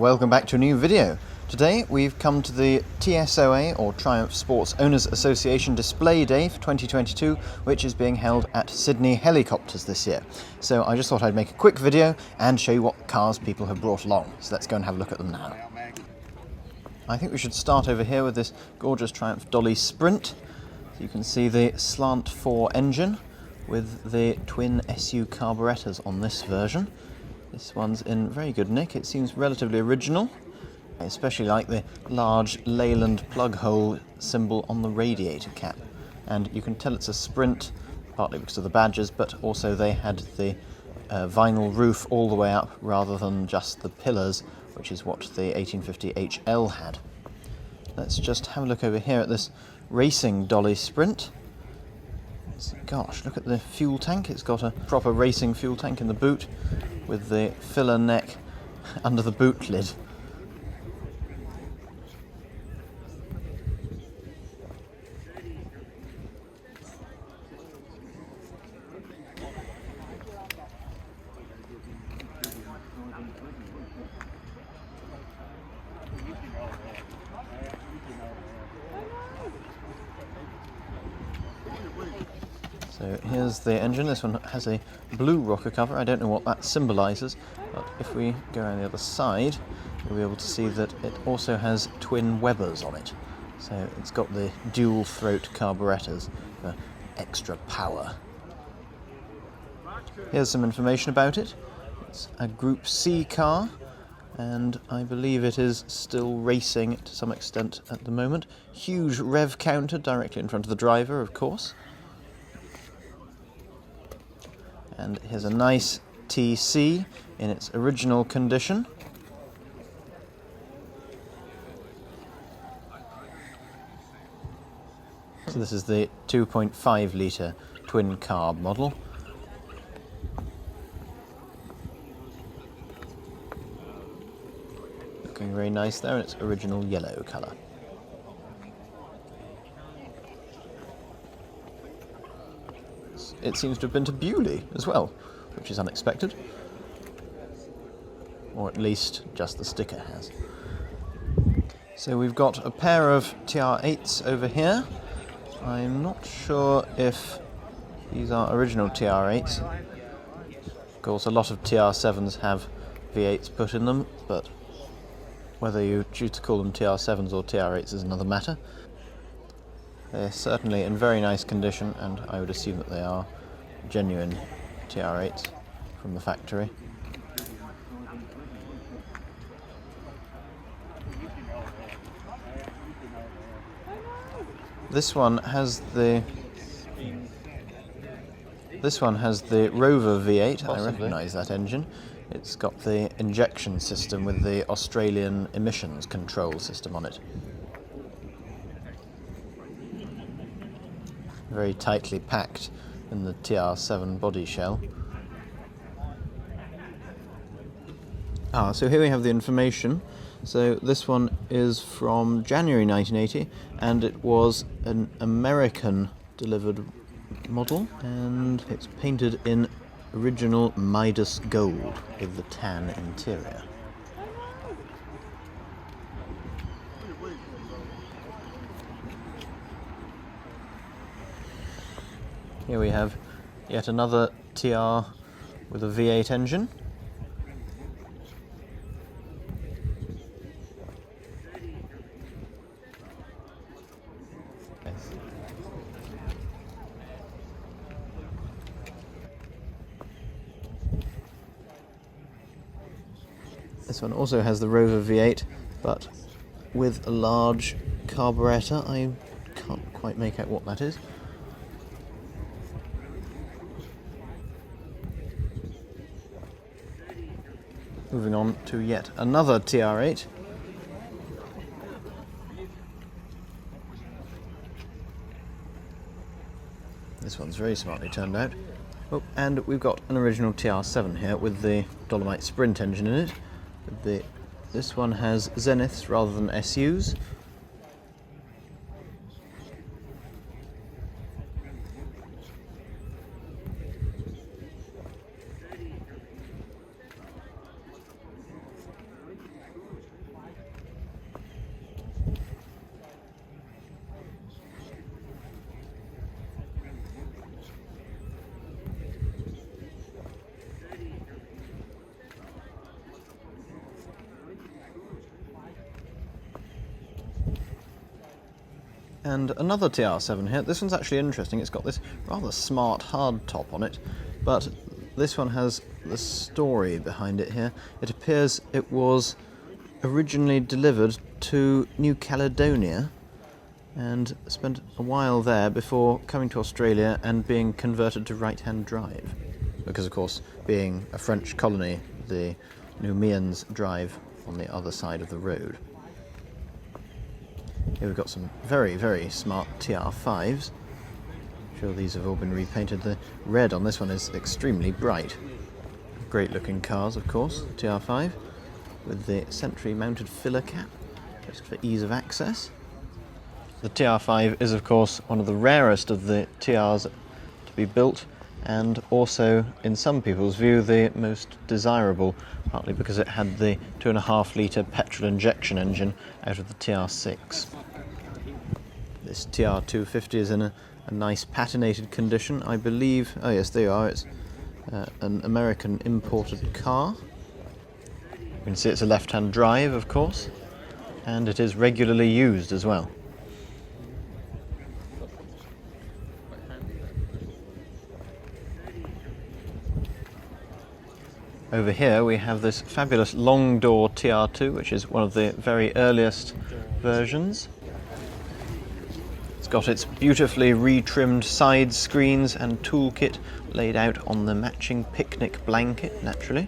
welcome back to a new video. Today we've come to the TSOA, or Triumph Sports Owners Association Display Day for 2022, which is being held at Sydney Helicopters this year. So I just thought I'd make a quick video and show you what cars people have brought along. So let's go and have a look at them now. I think we should start over here with this gorgeous Triumph Dolly Sprint. So you can see the slant 4 engine with the twin SU carburettors on this version. This one's in very good nick. It seems relatively original. I especially like the large Leyland plug hole symbol on the radiator cap. And you can tell it's a Sprint, partly because of the badges, but also they had the vinyl roof all the way up rather than just the pillars, which is what the 1850 HL had. Let's just have a look over here at this racing Dolly Sprint. Gosh, look at the fuel tank. It's got a proper racing fuel tank in the boot with the filler neck under the boot lid. So here's the engine. This one has a blue rocker cover. I don't know what that symbolises, but if we go around the other side, you'll be able to see that it also has twin Webers on it. So it's got the dual throat carburettors for extra power. Here's some information about it. It's a Group C car, and I believe it is still racing to some extent at the moment. Huge rev counter directly in front of the driver, of course. And here's a nice TC in its original condition. So this is the 2.5 litre twin carb model. Looking very nice there in its original yellow colour. It seems to have been to Bewley as well, which is unexpected. Or at least just the sticker has. So we've got a pair of TR8s over here. I'm not sure if these are original TR8s. Of course, a lot of TR7s have V8s put in them, but whether you choose to call them TR7s or TR8s is another matter. They're certainly in very nice condition, and I would assume that they are genuine TR8s from the factory. This one has the Rover V8. Possibly. I recognise that engine. It's got the injection system with the Australian emissions control system on it. Very tightly packed in the TR7 body shell. So here we have the information. So this one is from January 1980, and it was an American delivered model, and it's painted in original Midas gold with the tan interior. Here we have yet another TR with a V8 engine. This one also has the Rover V8, but with a large carburettor. I can't quite make out what that is. Moving on to yet another TR8. This one's very smartly turned out. Oh, and we've got an original TR7 here with the Dolomite Sprint engine in it. This one has Zeniths rather than SUs. And another TR7 here. This one's actually interesting. It's got this rather smart hard top on it, but this one has the story behind it here. It appears it was originally delivered to New Caledonia and spent a while there before coming to Australia and being converted to right-hand drive. Because, of course, being a French colony, the Numians drive on the other side of the road. Here we've got some very, very smart TR5s. I'm sure these have all been repainted. The red on this one is extremely bright. Great looking cars, of course, TR5, with the Sentry mounted filler cap, just for ease of access. The TR5 is, of course, one of the rarest of the TRs to be built, and also, in some people's view, the most desirable, partly because it had the 2.5 litre petrol injection engine out of the TR6. This TR250 is in a nice patinated condition, I believe. Oh yes, there you are. It's an American imported car. You can see it's a left-hand drive, of course, and it is regularly used as well. Over here we have this fabulous long door TR2, which is one of the very earliest versions. It's got its beautifully retrimmed side screens and toolkit laid out on the matching picnic blanket, naturally.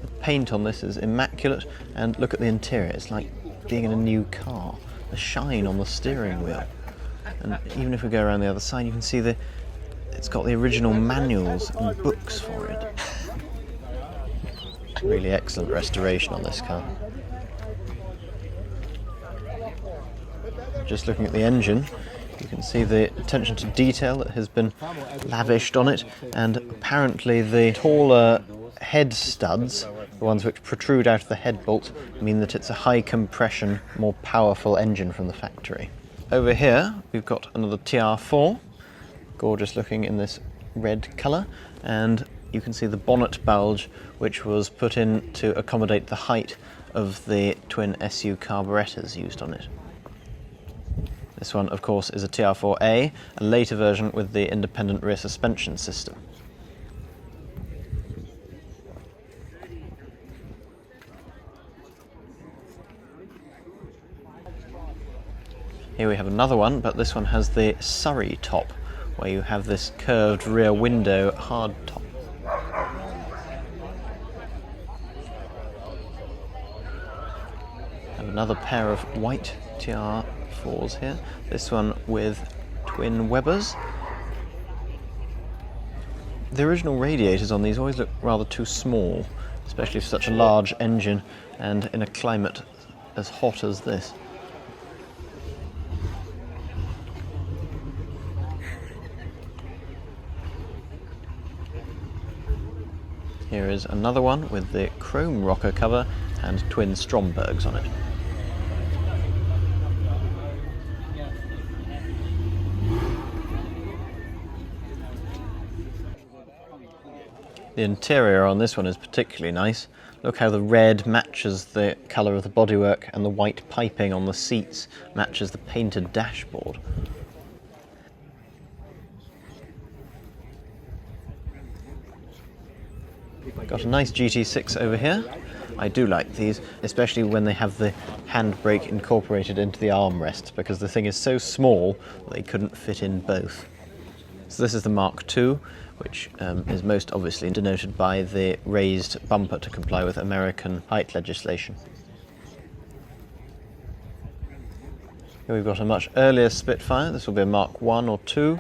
The paint on this is immaculate, and look at the interior, it's like being in a new car. The shine on the steering wheel. And even if we go around the other side, you can see it's got the original manuals and books for it. Really excellent restoration on this car. Just looking at the engine, you can see the attention to detail that has been lavished on it, and apparently the taller head studs, the ones which protrude out of the head bolt, mean that it's a high compression, more powerful engine from the factory. Over here we've got another TR4, gorgeous looking in this red colour, and you can see the bonnet bulge, which was put in to accommodate the height of the twin SU carburettors used on it. This one, of course, is a TR4A, a later version with the independent rear suspension system. Here we have another one, but this one has the Surrey top, where you have this curved rear window hard top. Another pair of white TR4s here, this one with twin Webers. The original radiators on these always look rather too small, especially for such a large engine and in a climate as hot as this. Here is another one with the chrome rocker cover and twin Strombergs on it. The interior on this one is particularly nice. Look how the red matches the colour of the bodywork, and the white piping on the seats matches the painted dashboard. Got a nice GT6 over here. I do like these, especially when they have the handbrake incorporated into the armrest, because the thing is so small that they couldn't fit in both. So this is the Mark II, which is most obviously denoted by the raised bumper to comply with American height legislation. Here we've got a much earlier Spitfire. This will be a Mark I or II.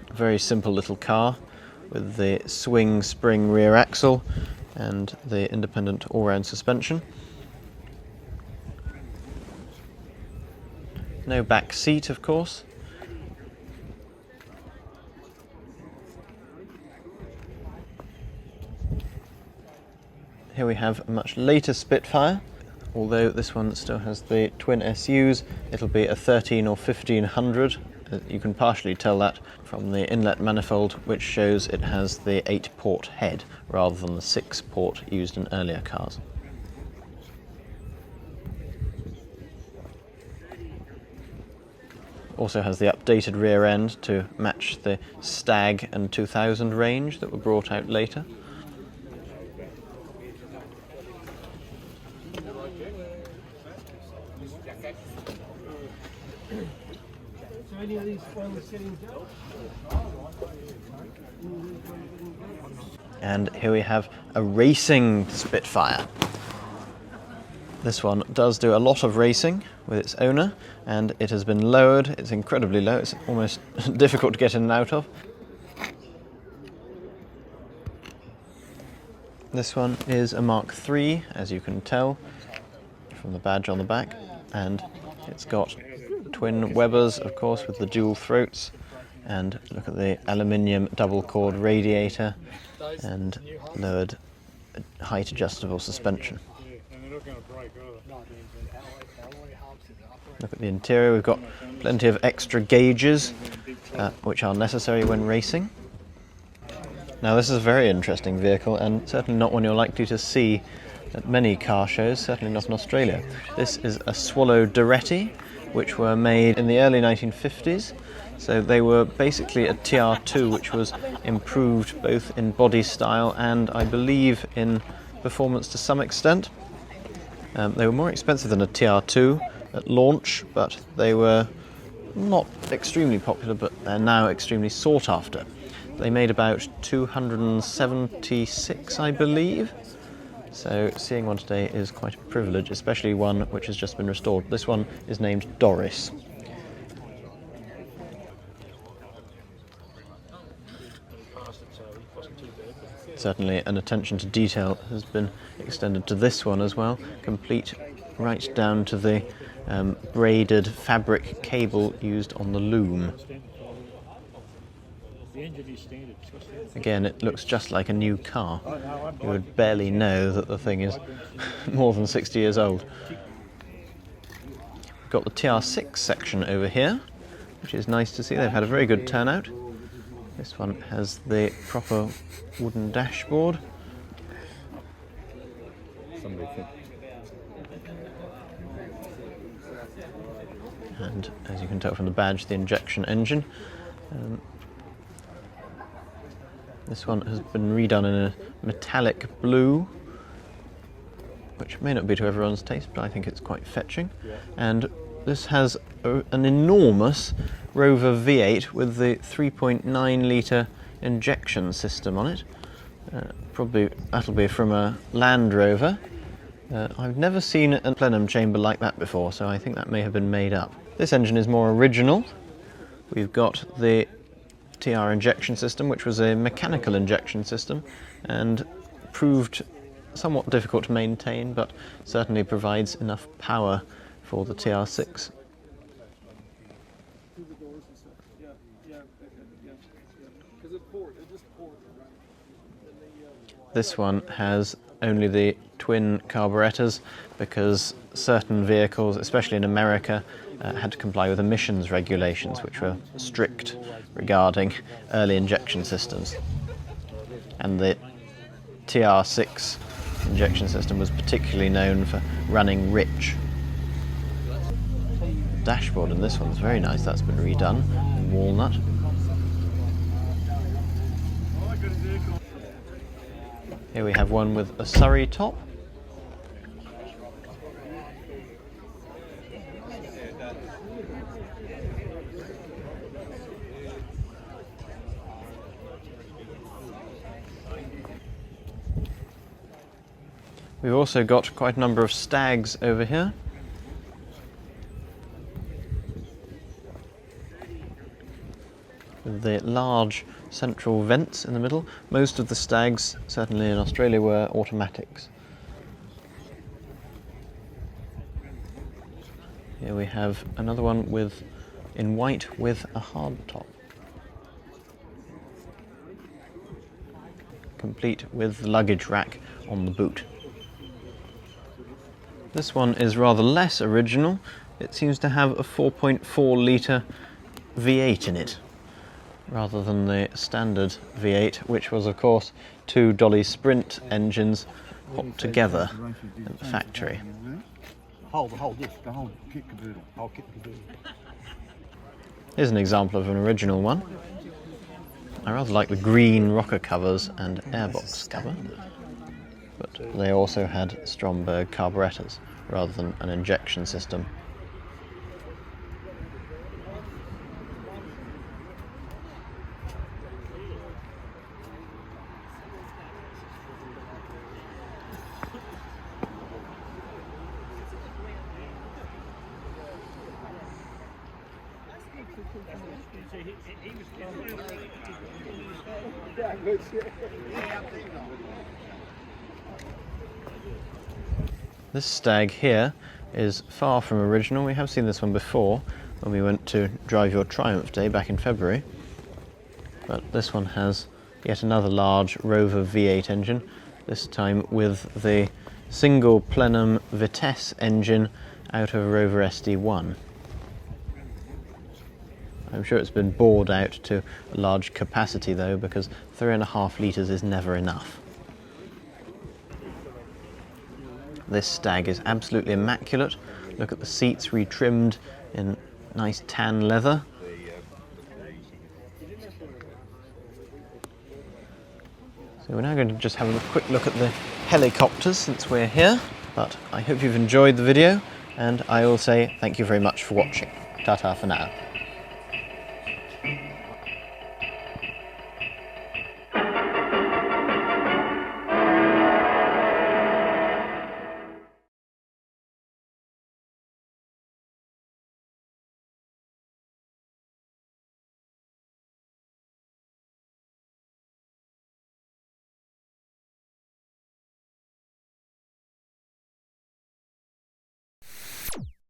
A very simple little car with the swing spring rear axle and the independent all-round suspension. No back seat, of course. Here we have a much later Spitfire. Although this one still has the twin SUs, it'll be a 13 or 1500. You can partially tell that from the inlet manifold, which shows it has the 8-port head rather than the 6-port used in earlier cars. Also has the updated rear end to match the Stag and 2000 range that were brought out later. And here we have a racing Spitfire. This one does do a lot of racing with its owner, and it has been lowered. It's incredibly low. It's almost difficult to get in and out of. This one is a Mark III, as you can tell from the badge on the back, and it's got twin Webers, of course, with the dual throats, and look at the aluminium double cord radiator and lowered height adjustable suspension. Look at the interior. We've got plenty of extra gauges which are necessary when racing. Now this is a very interesting vehicle, and certainly not one you're likely to see at many car shows, certainly not in Australia. This is a Swallow Doretti, which were made in the early 1950s. So they were basically a TR2 which was improved both in body style and I believe in performance to some extent. They were more expensive than a TR2 at launch, but they were not extremely popular, but they're now extremely sought after. They made about 276, I believe. So seeing one today is quite a privilege, especially one which has just been restored. This one is named Doris. Certainly an attention to detail has been extended to this one as well, complete right down to the braided fabric cable used on the loom. Again, it looks just like a new car. You would barely know that the thing is more than 60 years old. We've got the TR6 section over here, which is nice to see. They've had a very good turnout. This one has the proper wooden dashboard. And as you can tell from the badge, the injection engine. This one has been redone in a metallic blue, which may not be to everyone's taste, but I think it's quite fetching. And this has an enormous Rover V8 with the 3.9 litre injection system on it. Probably that'll be from a Land Rover. I've never seen a plenum chamber like that before, so I think that may have been made up. This engine is more original. We've got the TR injection system, which was a mechanical injection system and proved somewhat difficult to maintain, but certainly provides enough power for the TR6. This one has only the twin carburetors because certain vehicles, especially in America, had to comply with emissions regulations which were strict regarding early injection systems. And the TR6 injection system was particularly known for running rich. The dashboard in this one's very nice. That's been redone in walnut. Here we have one with a Surrey top. We've also got quite a number of Stags over here. With the large central vents in the middle. Most of the Stags, certainly in Australia, were automatics. Here we have another one in white with a hard top. Complete with the luggage rack on the boot. This one is rather less original. It seems to have a 4.4 litre V8 in it, rather than the standard V8, which was of course two Dolly Sprint engines put together at the factory. Hold this, go on, kick the boodle. I'll kick the boodle. Here's an example of an original one. I rather like the green rocker covers and airbox cover, but they also had Stromberg carburettors rather than an injection system. This stag here is far from original. We have seen this one before when we went to Drive Your Triumph Day back in February. But this one has yet another large Rover V8 engine, this time with the single plenum Vitesse engine out of a Rover SD1. I'm sure it's been bored out to a large capacity though, because 3.5 litres is never enough. This stag is absolutely immaculate. Look at the seats retrimmed in nice tan leather. So we're now going to just have a quick look at the helicopters since we're here. But I hope you've enjoyed the video, and I will say thank you very much for watching. Ta-ta for now.